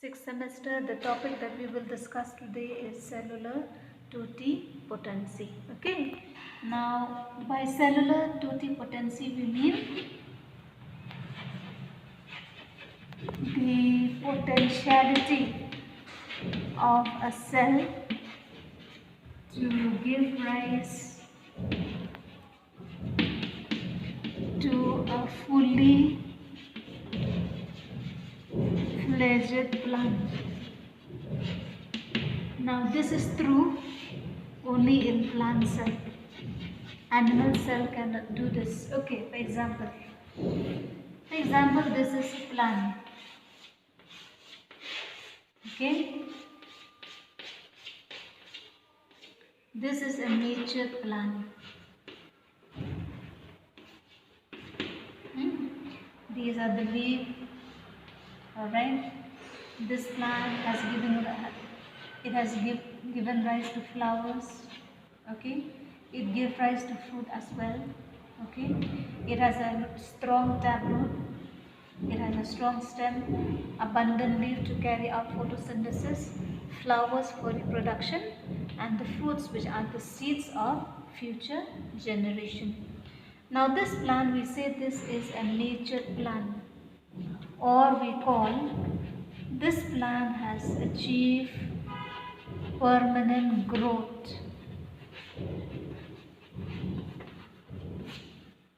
Sixth semester, the topic that we will discuss today is cellular totipotency. Okay. Now, by cellular totipotency, we mean the potentiality of a cell to give rise to a fully fledged plant. Now this is true only in plant cell. Animal cell cannot do this. Okay, for example, this is plant. Okay, this is a nature plant. These are the leaves. All right. This plant has given rise to flowers. Okay. It gives rise to fruit as well. Okay. It has a strong taproot. It has a strong stem, abundant leaf to carry out photosynthesis, flowers for reproduction, and the fruits which are the seeds of future generation. Now this plant, we say this is a nature plant, or we call this plant has achieved permanent growth,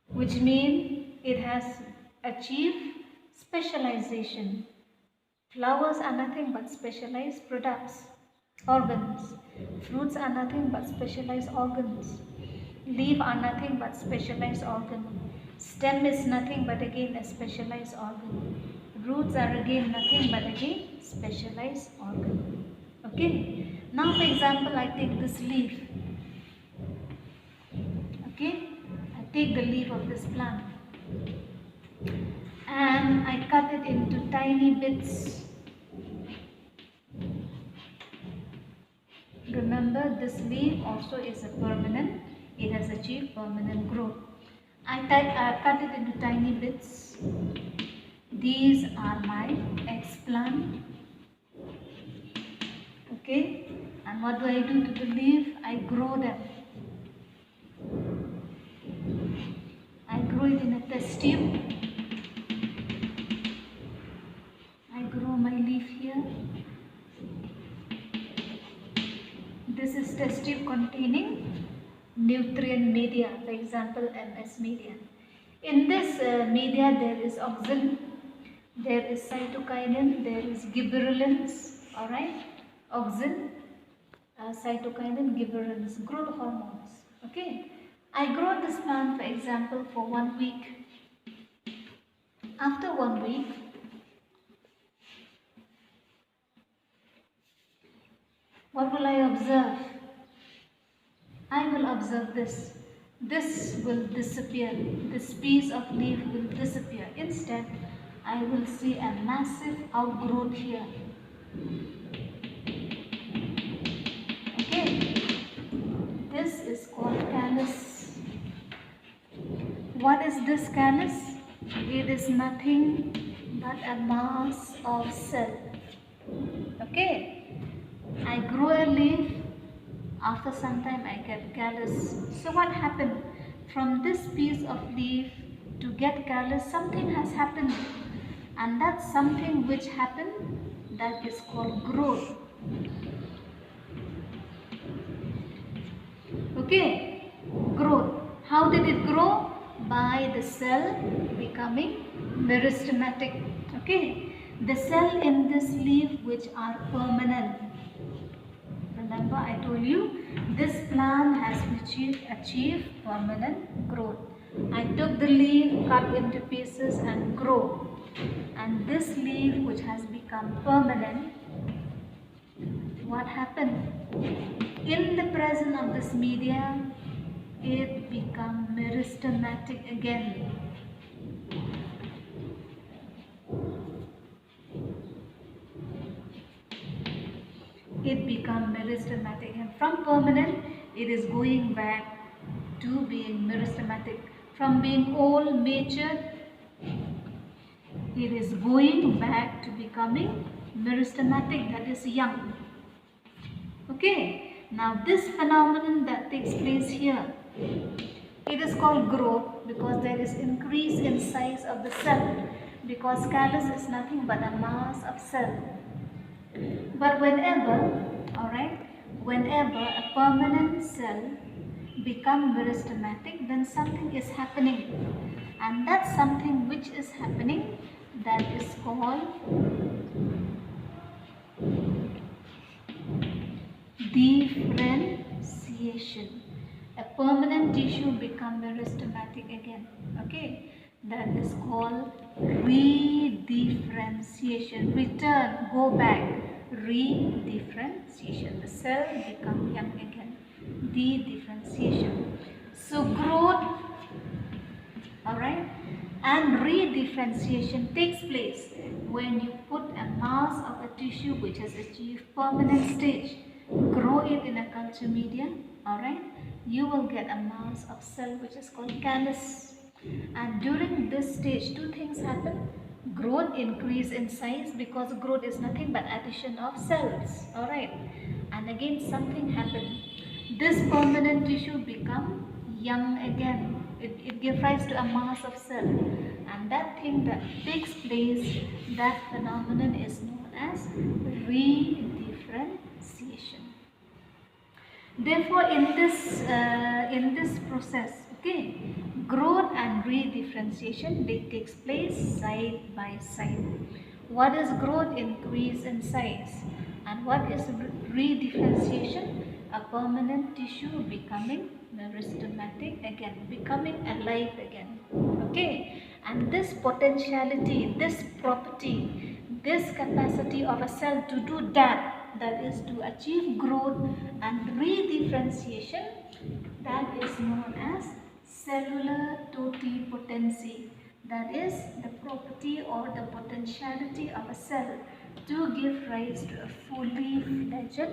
which means it has achieved specialization. Flowers are nothing but specialized products, organs. Fruits are nothing but specialized organs. Leaf are nothing but specialized organ. Stem is nothing but again a specialized organ. Roots are again nothing but again specialized organ. Okay. Now for example, I take this leaf. Okay. I take the leaf of this plant and I cut it into tiny bits. Remember, this leaf also is a permanent. It has achieved permanent growth. I cut it into tiny bits. These are my eggplant. Okay. And what do I do to the leaf? I grow them. I grow it in a test tube. I grow my leaf here. This is test tube containing nutrient media, for example MS media. In this media there is auxin, there is cytokinin, there is gibberellins, alright, auxin, cytokinin, gibberellins, growth hormones. Okay, I grow this plant for example for 1 week. After 1 week, what will I observe? I will observe this. This will disappear. This piece of leaf will disappear. Instead, I will see a massive outgrowth here. Okay. This is called callus. What is this callus? It is nothing but a mass of cell. Okay. I grow a leaf. After some time I get callus. So what happened? From this piece of leaf to get callus, something has happened. And that's something which happened, that is called growth. Okay, growth. How did it grow? By the cell becoming meristematic. Okay, the cell in this leaf which are permanent. Remember, I told you this plant has achieved permanent growth. I took the leaf, cut into pieces and grow. And this leaf which has become permanent, what happened? In the presence of this media, it becomes meristematic again. It becomes meristematic, and from permanent it is going back to being meristematic. From being all mature, it is going back to becoming meristematic, that is young. Okay, now this phenomenon that takes place here, it is called growth because there is increase in size of the cell, because callus is nothing but a mass of cell. But whenever a permanent cell become meristematic, then something is happening, and that something which is happening, that is called differentiation. A permanent tissue become meristematic again. Okay, that is called redifferentiation. Return, go back. Redifferentiation. The cell become young again. Dedifferentiation. So growth, alright, and redifferentiation takes place when you put a mass of a tissue which has achieved permanent stage, grow it in a culture media, alright, you will get a mass of cell which is called callus. And during this stage, two things happen. Growth, increase in size, because growth is nothing but addition of cells, alright, and again something happened. This permanent tissue become young again. It gives rise to a mass of cell, and that thing that takes place, that phenomenon is known as redifferentiation. Therefore, in this process, okay, growth and redifferentiation, they takes place side by side. What is growth? Increase in size. And what is redifferentiation? A permanent tissue becoming meristematic again, becoming alive again. Okay, and this potentiality, this property, this capacity of a cell to do that, that is to achieve growth and redifferentiation, that is known as cellular totipotency. That is the property or the potentiality of a cell to give rise to a fully fledged